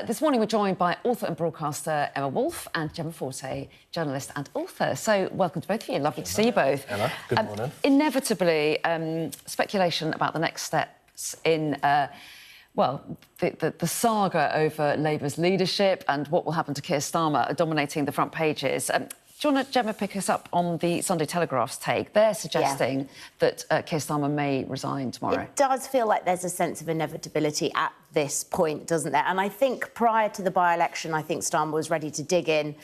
This morning we're joined by author and broadcaster Emma Wolfe and Gemma Forte, journalist and author. So welcome to both of you. Lovely to see you both. Emma, good morning. Inevitably, speculation about the next steps in, well, the saga over Labour's leadership and what will happen to Keir Starmer are dominating the front pages. Do you want to, Gemma, pick us up on the Sunday Telegraph's take? They're suggesting that Keir Starmer may resign tomorrow. It does feel like there's a sense of inevitability at this point, doesn't there? And I think prior to the by-election, I think Starmer was ready to dig in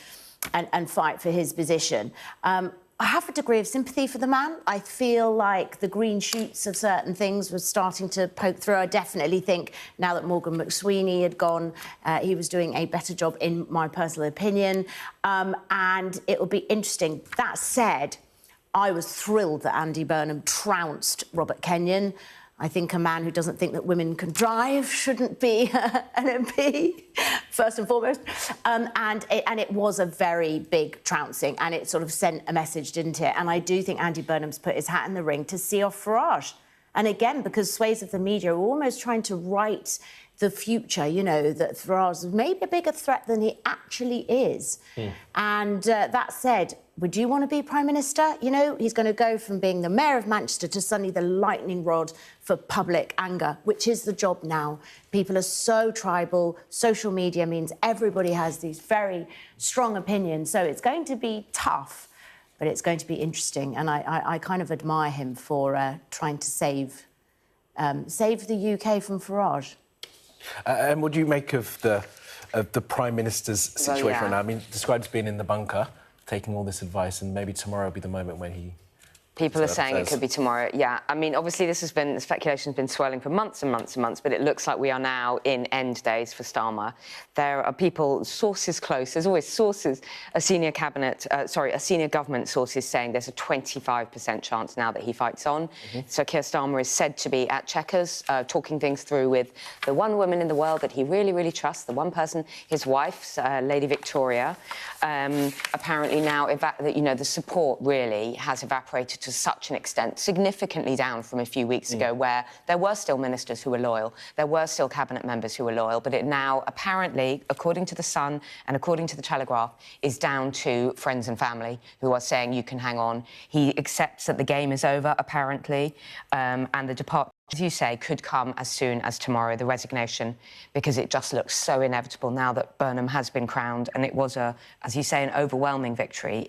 and fight for his position. I have a degree of sympathy for the man. I feel like the green shoots of certain things were starting to poke through. I definitely think now that Morgan McSweeney had gone, he was doing a better job, in my personal opinion. And it will be interesting. That said, I was thrilled that Andy Burnham trounced Robert Kenyon. I think a man who doesn't think that women can drive shouldn't be an MP, first and foremost. And it was a very big trouncing, and it sort of sent a message, didn't it? And I do think Andy Burnham's put his hat in the ring to see off Farage. And again, because swathes of the media are almost trying to write the future, you know, that Farage is maybe a bigger threat than he actually is. And that said, would you want to be Prime Minister? You know, he's going to go from being the Mayor of Manchester to suddenly the lightning rod for public anger, which is the job now. People are so tribal. Social media means everybody has these very strong opinions. So it's going to be tough, but it's going to be interesting. And I kind of admire him for trying to save the UK from Farage. And what do you make of the Prime Minister's situation right now? I mean, described as being in the bunker, taking all this advice, and maybe tomorrow will be the moment when he... People are saying it could be tomorrow, yeah. I mean, obviously, speculation's been swirling for months and months and months, but it looks like we are now in end days for Starmer. There are people, sources close, there's always sources, a senior government sources saying there's a 25% chance now that he fights on. So Keir Starmer is said to be at Chequers, talking things through with the one woman in the world that he really, really trusts, the one person, his wife, Lady Victoria. Apparently now, the support really has evaporated to such an extent, significantly down from a few weeks ago, where there were still ministers who were loyal, there were still cabinet members who were loyal, but it now, apparently, according to The Sun and according to The Telegraph, is down to friends and family who are saying you can hang on. He accepts that the game is over, apparently, and the department, as you say, could come as soon as tomorrow, the resignation, because it just looks so inevitable now that Burnham has been crowned, and it was as you say, an overwhelming victory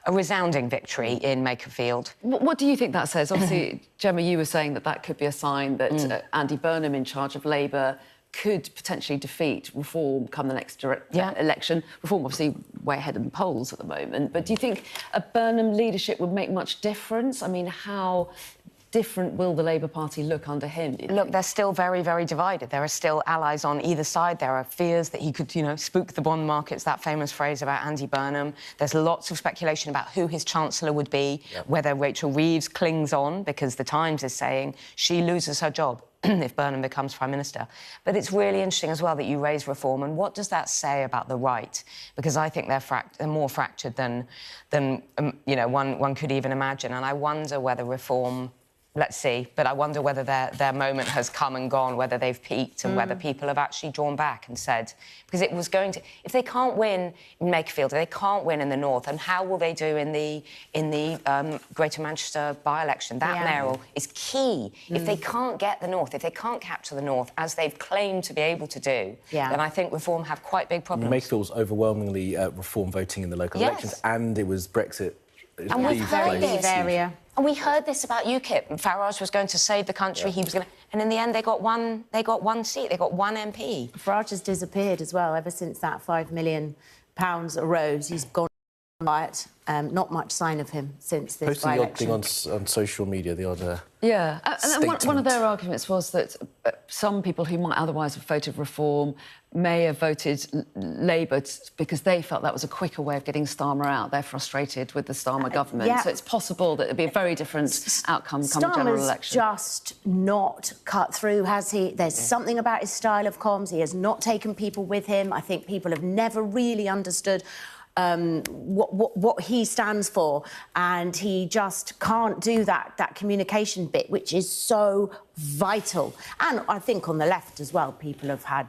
a resounding victory in Makerfield. What do you think that says? Obviously, Gemma, you were saying that could be a sign that Andy Burnham, in charge of Labour, could potentially defeat Reform come the next election. Reform, obviously, way ahead in the polls at the moment. But do you think a Burnham leadership would make much difference? I mean, how different will the Labour Party look under him? Look, they're still very, very divided. There are still allies on either side. There are fears that he could, spook the bond markets, that famous phrase about Andy Burnham. There's lots of speculation about who his Chancellor would be, whether Rachel Reeves clings on, because The Times is saying she loses her job if Burnham becomes Prime Minister. But it's really interesting as well that you raise Reform, and what does that say about the right? Because I think they're more fractured than one could even imagine, and I wonder whether Reform... Let's see, but I wonder whether their moment has come and gone, whether they've peaked and whether people have actually drawn back and said... Because it was going to... If they can't win in Makerfield, if they can't win in the north, and how will they do in the Greater Manchester by-election? That mayoral is key. If they can't get the north, if they can't capture the north, as they've claimed to be able to do, then I think Reform have quite big problems. Makerfield was overwhelmingly Reform voting in the local elections, and it was Brexit... And we've heard this. And we heard this about UKIP. Farage was going to save the country. He was going to... And in the end, they got one seat. They got one MP. Farage has disappeared as well. Ever since that £5 million arose, he's gone quiet. Not much sign of him since this by-election. Posting the odd thing on social media, the odd and one of their arguments was that some people who might otherwise have voted Reform may have voted Labour because they felt that was a quicker way of getting Starmer out. They're frustrated with the Starmer government. So it's possible that it'd be a very different outcome come the general election. Starmer's just not cut through, has he? There's something about his style of comms. He has not taken people with him. I think people have never really understood what he stands for, and he just can't do that communication bit, which is so vital. And I think on the left as well, people have had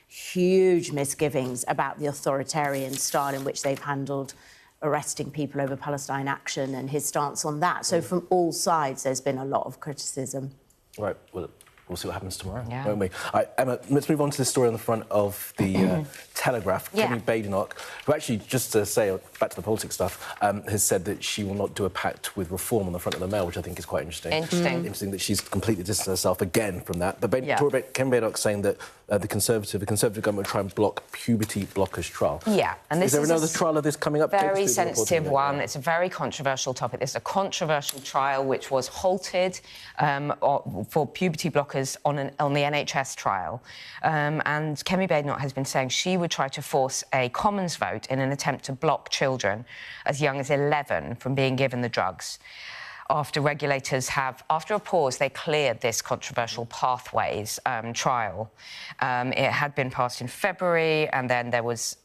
huge misgivings about the authoritarian style in which they've handled arresting people over Palestine Action and his stance on that. So from all sides, there's been a lot of criticism. Right, well, we'll see what happens tomorrow, Yeah. won't we? Emma, let's move on to the story on the front of the Telegraph. Yeah. Kemi Badenoch, who actually, just to say, back to the politics stuff, has said that she will not do a pact with Reform on the front of the Mail, which I think is quite interesting. Interesting that she's completely distanced herself again from that. But Kemi Badenoch saying that the Conservative government will try and block puberty blockers trial. Yeah. And this is there another trial of this coming up? Very sensitive one. It's a very controversial topic. This is a controversial trial which was halted for puberty blockers on the NHS trial. And Kemi Badenoch has been saying she would try to force a Commons vote in an attempt to block children as young as 11 from being given the drugs. After regulators after a pause, they cleared this controversial Pathways trial. It had been passed in February, and then there was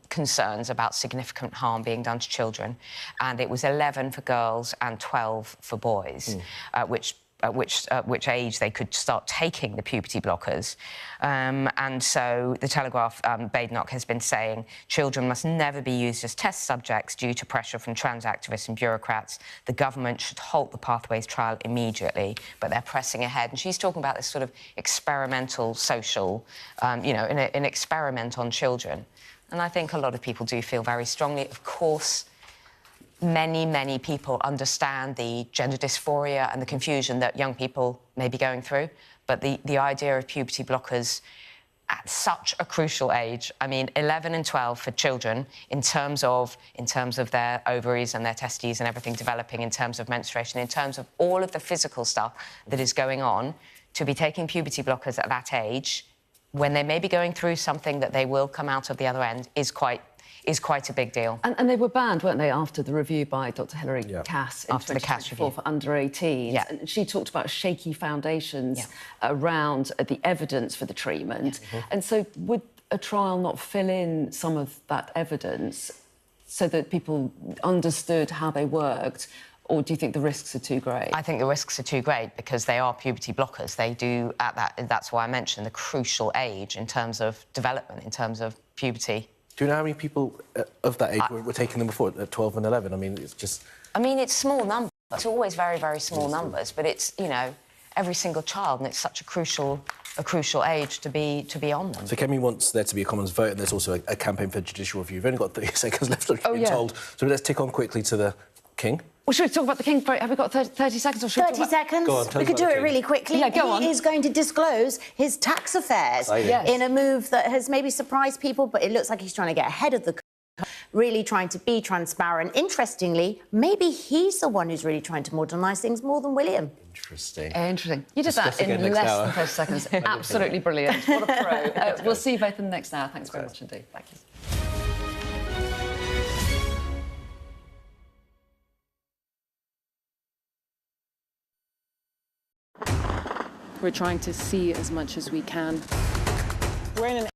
concerns about significant harm being done to children. And it was 11 for girls and 12 for boys, at which age they could start taking the puberty blockers. And so the Telegraph, Badenoch has been saying children must never be used as test subjects due to pressure from trans activists and bureaucrats. The government should halt the Pathways trial immediately, but they're pressing ahead. And she's talking about this sort of experimental social, an experiment on children. And I think a lot of people do feel very strongly, of course, many people understand the gender dysphoria and the confusion that young people may be going through, but the idea of puberty blockers at such a crucial age, I mean, 11 and 12 for children in terms of their ovaries and their testes and everything developing, in terms of menstruation, in terms of all of the physical stuff that is going on, to be taking puberty blockers at that age, when they may be going through something that they will come out of the other end, is quite a big deal. And they were banned, weren't they, after the review by Dr. Hilary Cass in after the Cass review for under 18s. Yeah. And she talked about shaky foundations around the evidence for the treatment. And so would a trial not fill in some of that evidence so that people understood how they worked? Or do you think the risks are too great? I think the risks are too great because they are puberty blockers. They do, that's why I mentioned the crucial age in terms of development, in terms of puberty. Do you know how many people of that age were taking them before, at 12 and 11? I mean, it's just... I mean, it's small numbers. It's always very small numbers, but it's, every single child, and it's such a crucial age to be on them. So Kemi wants there to be a Commons vote, and there's also a campaign for judicial review. You've only got 30 seconds left, I'm being told. So let's tick on quickly to the King. Well, should we talk about the King? Have we got 30 seconds? Or should 30 seconds? Go on, we could do it really quickly. Yeah, go on. He is going to disclose his tax affairs in a move that has maybe surprised people, but it looks like he's trying to get ahead of the really trying to be transparent. Interestingly, maybe he's the one who's really trying to modernise things more than William. Interesting. Interesting. You did that in less than 30 seconds. Absolutely brilliant. What a pro. We'll see you both in the next hour. Thanks very much indeed. Thank you. We're trying to see as much as we can. We're in an